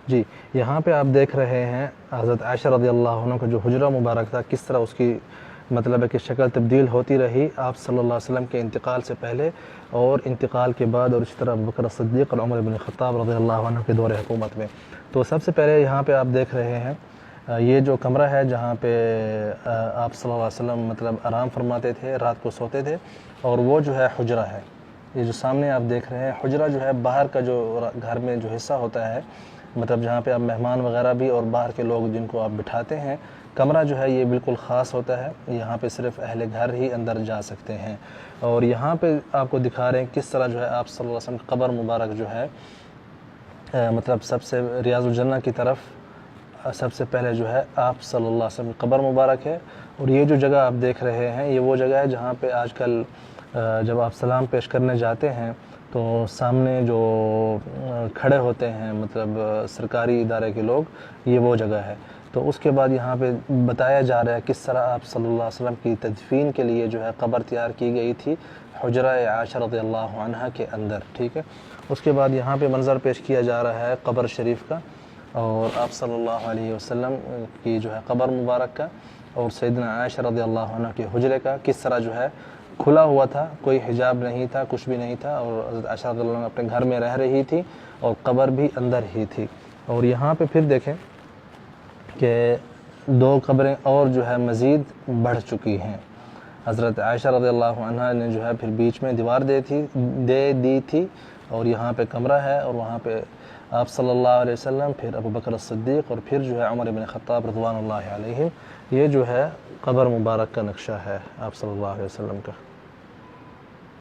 جی یہاں پہ آپ دیکھ رہے ہیں حضرت عائشہ رضی اللہ عنہ کا جو حجرہ مبارک تھا کس طرح اس کی مطلب ہے کہ شکل تبدیل ہوتی رہی آپ صلی اللہ علیہ وسلم کے انتقال سے پہلے اور انتقال کے بعد، اور اسی طرح ابوبکر صدیق اور عمر بن خطاب رضی اللہ عنہ کے دور حکومت میں۔ تو سب سے پہلے یہاں پہ آپ دیکھ رہے ہیں یہ جو کمرہ ہے جہاں پہ آپ صلی اللہ علیہ وسلم مطلب آرام فرماتے تھے، رات کو سوتے تھے، اور وہ جو ہے حجرہ ہے۔ یہ جو سامنے آپ دیکھ رہے ہیں حجرہ جو ہے باہر کا جو گھر میں جو حصہ ہوتا ہے، مطلب جہاں پہ آپ مہمان وغیرہ بھی اور باہر کے لوگ جن کو آپ بٹھاتے ہیں، کمرہ جو ہے یہ بالکل خاص ہوتا ہے، یہاں پہ صرف اہل گھر ہی اندر جا سکتے ہیں۔ اور یہاں پہ آپ کو دکھا رہے ہیں کس طرح جو ہے آپ صلی اللہ علیہ وسلم کی قبر مبارک جو ہے مطلب سب سے ریاض الجنہ کی طرف سب سے پہلے جو ہے آپ صلی اللہ علیہ وسلم کی قبر مبارک ہے۔ اور یہ جو جگہ آپ دیکھ رہے ہیں یہ وہ جگہ ہے جہاں پہ آج کل جب آپ سلام پیش کرنے جاتے ہیں تو سامنے جو کھڑے ہوتے ہیں مطلب سرکاری ادارے کے لوگ، یہ وہ جگہ ہے۔ تو اس کے بعد یہاں پہ بتایا جا رہا ہے کس طرح آپ صلی اللہ علیہ وسلم کی تدفین کے لیے جو ہے قبر تیار کی گئی تھی حجرہ عائشہ رضی اللہ عنہ کے اندر، ٹھیک ہے۔ اس کے بعد یہاں پہ منظر پیش کیا جا رہا ہے قبر شریف کا، اور آپ صلی اللہ علیہ وسلم کی جو ہے قبر مبارک کا، اور سیدنا عائشہ رضی اللہ عنہ کے حجرے کا کس طرح جو ہے کھلا ہوا تھا، کوئی حجاب نہیں تھا، کچھ بھی نہیں تھا، اور حضرت عائشہ رضی اللہ عنہ اپنے گھر میں رہ رہی تھی اور قبر بھی اندر ہی تھی۔ اور یہاں پہ پھر دیکھیں کہ دو قبریں اور جو ہے مزید بڑھ چکی ہیں۔ حضرت عائشہ رضی اللہ عنہ نے جو ہے پھر بیچ میں دیوار دے دی تھی، اور یہاں پہ کمرہ ہے، اور وہاں پہ آپ صلی اللہ علیہ وسلم، پھر ابوبکر صدیق، اور پھر جو ہے عمر بن خطاب رضوان اللہ علیہم۔ یہ جو ہے قبر مبارک کا نقشہ ہے آپ صلی اللہ علیہ وسلم کا۔